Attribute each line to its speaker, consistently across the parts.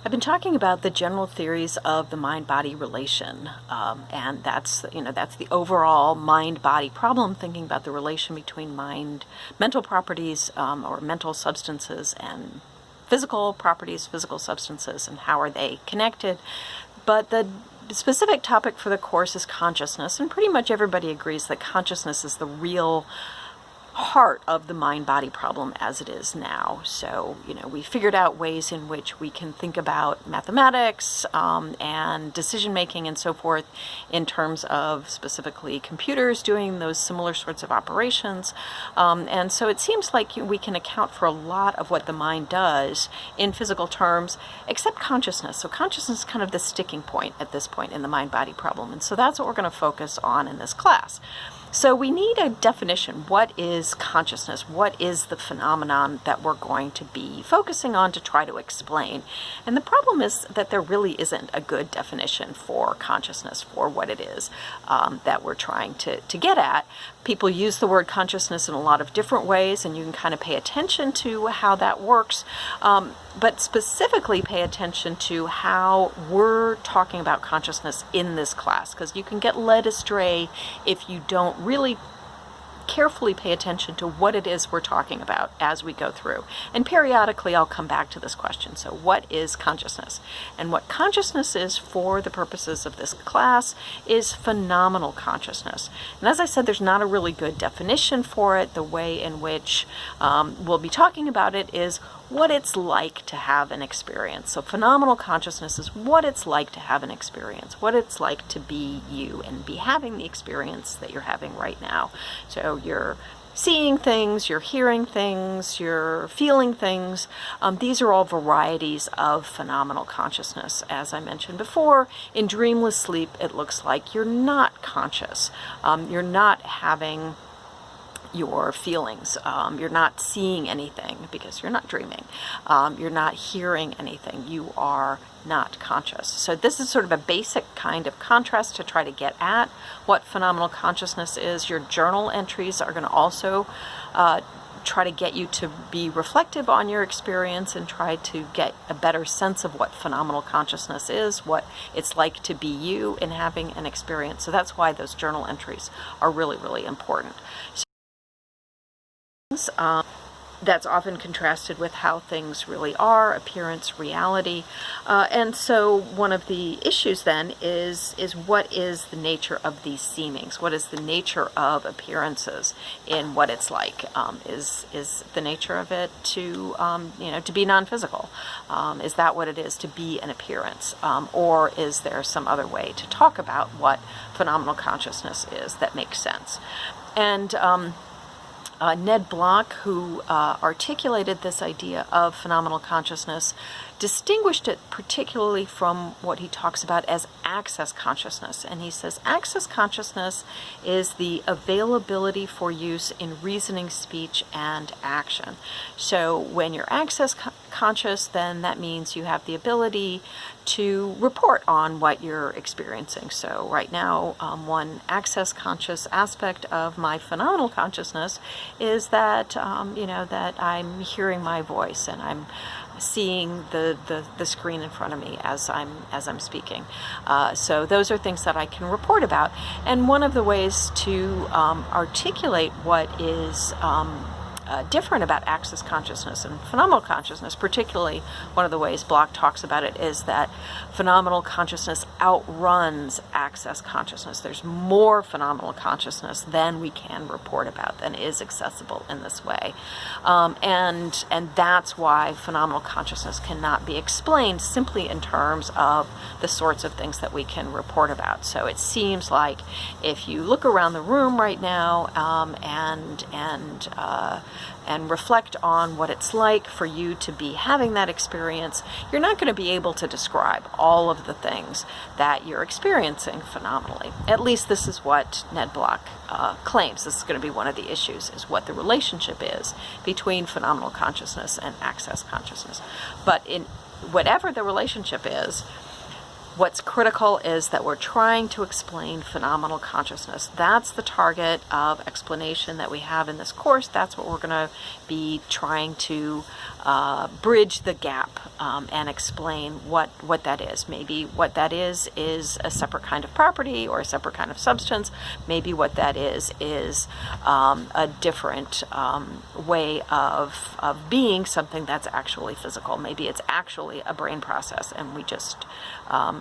Speaker 1: I've been talking about the general theories of the mind-body relation, and that's the overall mind-body problem, thinking about the relation between mental properties or mental substances and physical properties, physical substances, and how are they connected. But the specific topic for the course is consciousness, and pretty much everybody agrees that consciousness is the real heart of the mind-body problem as it is now. So, we figured out ways in which we can think about mathematics and decision-making and so forth in terms of specifically computers doing those similar sorts of operations. And so it seems like we can account for a lot of what the mind does in physical terms, except consciousness. So consciousness is kind of the sticking point at this point in the mind-body problem. And so that's what we're going to focus on in this class. So we need a definition. What is consciousness? What is the phenomenon that we're going to be focusing on to try to explain? And the problem is that there really isn't a good definition for consciousness, for what it is that we're trying to get at. People use the word consciousness in a lot of different ways, and you can kind of pay attention to how that works. But specifically pay attention to how we're talking about consciousness in this class, because you can get led astray if you don't really carefully pay attention to what it is we're talking about as we go through. And periodically I'll come back to this question. So what is consciousness? And what consciousness is for the purposes of this class is phenomenal consciousness. And as I said, there's not a really good definition for it. The way in which we'll be talking about it is what it's like to have an experience. So phenomenal consciousness is what it's like to have an experience, what it's like to be you and be having the experience that you're having right now. So you're seeing things, you're hearing things, you're feeling things. These are all varieties of phenomenal consciousness. As I mentioned before, in dreamless sleep, it looks like you're not conscious. You're not having your feelings. You're not seeing anything because you're not dreaming. You're not hearing anything. You are not conscious. So this is sort of a basic kind of contrast to try to get at what phenomenal consciousness is. Your journal entries are going to also try to get you to be reflective on your experience and try to get a better sense of what phenomenal consciousness is, what it's like to be you in having an experience. So that's why those journal entries are really, really important. That's often contrasted with how things really are, appearance, reality. And so one of the issues then is what is the nature of these seemings? What is the nature of appearances in what it's like? Is the nature of it to be non-physical? Is that what it is to be an appearance? Or is there some other way to talk about what phenomenal consciousness is that makes sense? And Ned Block, who articulated this idea of phenomenal consciousness, distinguished it particularly from what he talks about as access consciousness. And he says access consciousness is the availability for use in reasoning, speech, and action. So when you're access conscious, then that means you have the ability to report on what you're experiencing. So right now, one access conscious aspect of my phenomenal consciousness is that that I'm hearing my voice and I'm seeing the screen in front of me as I'm speaking. So those are things that I can report about. And one of the ways to articulate what is different about access consciousness and phenomenal consciousness, particularly one of the ways Block talks about it, is that phenomenal consciousness outruns access consciousness. There's more phenomenal consciousness than we can report about, than is accessible in this way. And that's why phenomenal consciousness cannot be explained simply in terms of the sorts of things that we can report about. So it seems like if you look around the room right now and reflect on what it's like for you to be having that experience, you're not going to be able to describe all of the things that you're experiencing phenomenally. At least this is what Ned Block claims. This is going to be one of the issues, is what the relationship is between phenomenal consciousness and access consciousness. But in whatever the relationship is, what's critical is that we're trying to explain phenomenal consciousness. That's the target of explanation that we have in this course. That's what we're going to be trying to bridge the gap and explain what that is. Maybe what that is a separate kind of property or a separate kind of substance. Maybe what that is a different way of being something that's actually physical. Maybe it's actually a brain process, and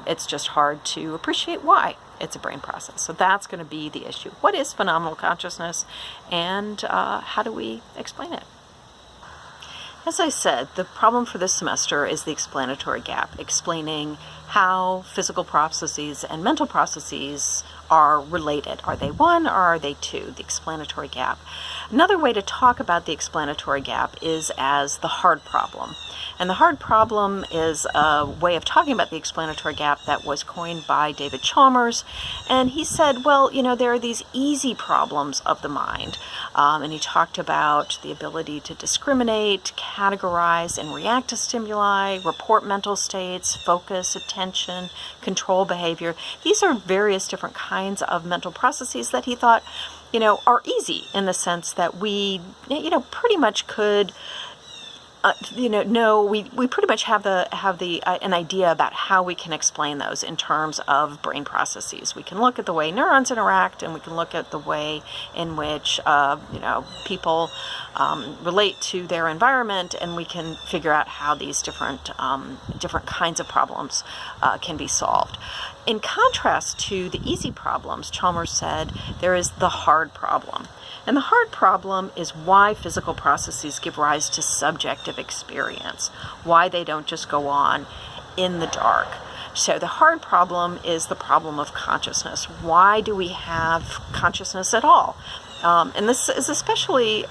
Speaker 1: it's just hard to appreciate why it's a brain process. So that's going to be the issue. What is phenomenal consciousness, and how do we explain it? As I said, the problem for this semester is the explanatory gap, explaining how physical processes and mental processes are related. Are they one or are they two? The explanatory gap. Another way to talk about the explanatory gap is as the hard problem. And the hard problem is a way of talking about the explanatory gap that was coined by David Chalmers. And he said, well, there are these easy problems of the mind. And he talked about the ability to discriminate, categorize, and react to stimuli, report mental states, focus, attention, control behavior. These are various different kinds of mental processes that he thought, are easy in the sense that we, pretty much could we pretty much have an idea about how we can explain those in terms of brain processes. We can look at the way neurons interact, and we can look at the way in which people relate to their environment, and we can figure out how these different kinds of problems can be solved. In contrast to the easy problems, Chalmers said there is the hard problem. And the hard problem is why physical processes give rise to subjective experience, why they don't just go on in the dark. So the hard problem is the problem of consciousness. Why do we have consciousness at all? And this is especially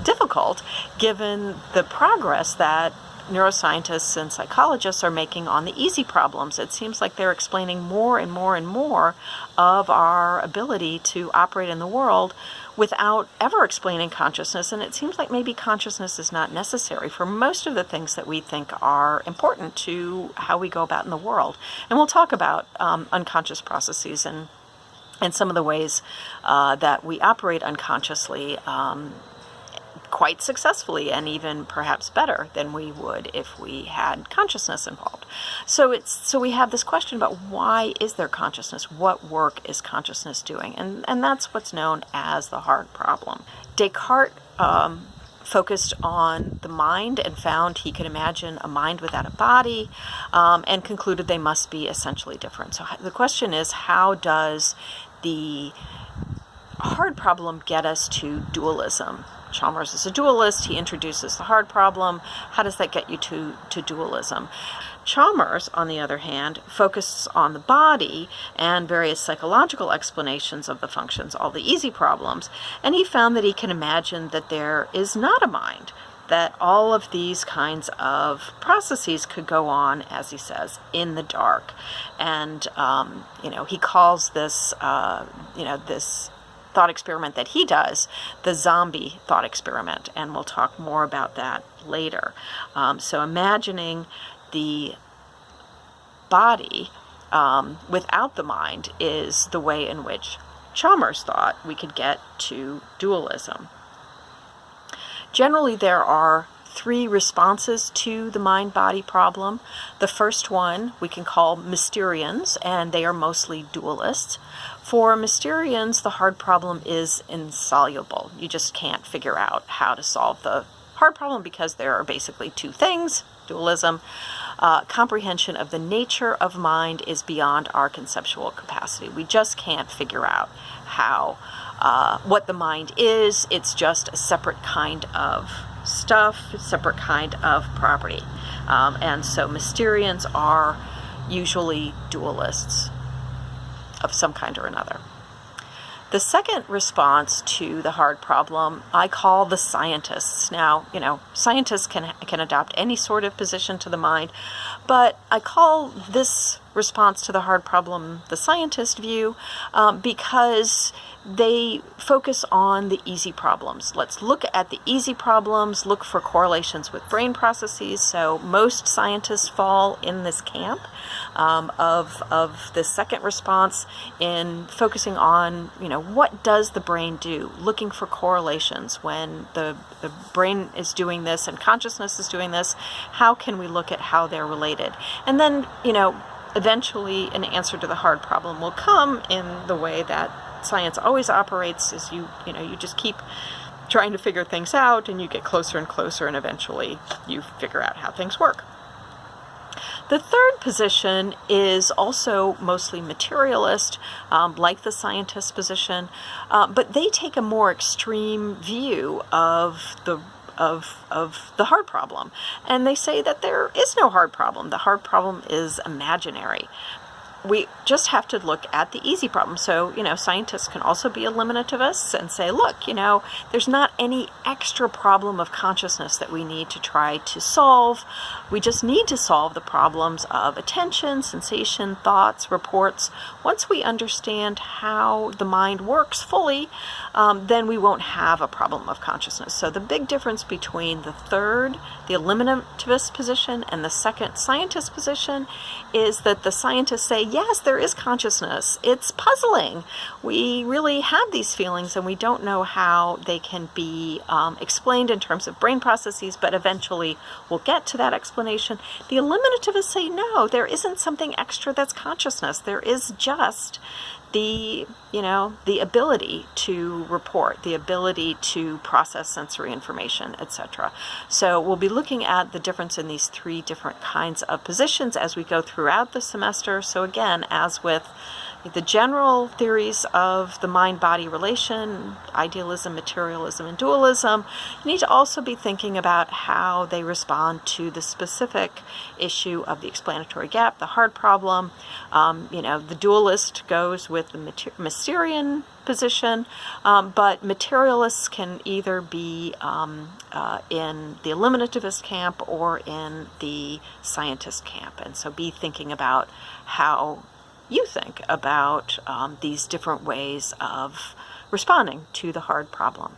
Speaker 1: difficult given the progress that neuroscientists and psychologists are making on the easy problems. It seems like they're explaining more and more and more of our ability to operate in the world without ever explaining consciousness, and it seems like maybe consciousness is not necessary for most of the things that we think are important to how we go about in the world. And we'll talk about unconscious processes and some of the ways that we operate unconsciously quite successfully, and even perhaps better than we would if we had consciousness involved. So we have this question about why is there consciousness? What work is consciousness doing? And that's what's known as the hard problem. Descartes focused on the mind and found he could imagine a mind without a body, and concluded they must be essentially different. So the question is, how does the hard problem get us to dualism? Chalmers is a dualist. He introduces the hard problem. How does that get you to dualism? Chalmers, on the other hand, focuses on the body and various psychological explanations of the functions, all the easy problems, and he found that he can imagine that there is not a mind, that all of these kinds of processes could go on, as he says, in the dark. And, he calls this, this thought experiment that he does the zombie thought experiment, and we'll talk more about that later. So imagining the body without the mind is the way in which Chalmers thought we could get to dualism. Generally, there are three responses to the mind-body problem. The first one we can call Mysterians, and they are mostly dualists. For Mysterians, the hard problem is insoluble. You just can't figure out how to solve the hard problem because there are basically two things, dualism. Comprehension of the nature of mind is beyond our conceptual capacity. We just can't figure out what the mind is. It's just a separate kind of stuff, separate kind of property. And so Mysterians are usually dualists of some kind or another. The second response to the hard problem I call the scientists. Now, scientists can adopt any sort of position to the mind, but I call this response to the hard problem, the scientist view, because they focus on the easy problems. Let's look at the easy problems, look for correlations with brain processes. So most scientists fall in this camp of the second response in focusing on, what does the brain do? Looking for correlations when the brain is doing this and consciousness is doing this. How can we look at how they're related? And then, eventually an answer to the hard problem will come in the way that science always operates, is you just keep trying to figure things out, and you get closer and closer, and eventually you figure out how things work. The third position is also mostly materialist, like the scientist position, but they take a more extreme view of the hard problem. And they say that there is no hard problem. The hard problem is imaginary. We just have to look at the easy problem. So, scientists can also be eliminativists and say, look, there's not any extra problem of consciousness that we need to try to solve. We just need to solve the problems of attention, sensation, thoughts, reports. Once we understand how the mind works fully, then we won't have a problem of consciousness. So the big difference between the third, the eliminativist position, and the second scientist position is that the scientists say, yes, there is consciousness. It's puzzling. We really have these feelings and we don't know how they can be explained in terms of brain processes, but eventually we'll get to that explanation. The eliminativists say, no, there isn't something extra that's consciousness. There is just the ability to report, the ability to process sensory information, etc. So we'll be looking at the difference in these three different kinds of positions as we go throughout the semester. So again, as with the general theories of the mind-body relation, idealism, materialism, and dualism, you need to also be thinking about how they respond to the specific issue of the explanatory gap, the hard problem. The dualist goes with the Mysterian position, but materialists can either be in the eliminativist camp or in the scientist camp. And so be thinking about how you think about these different ways of responding to the hard problem.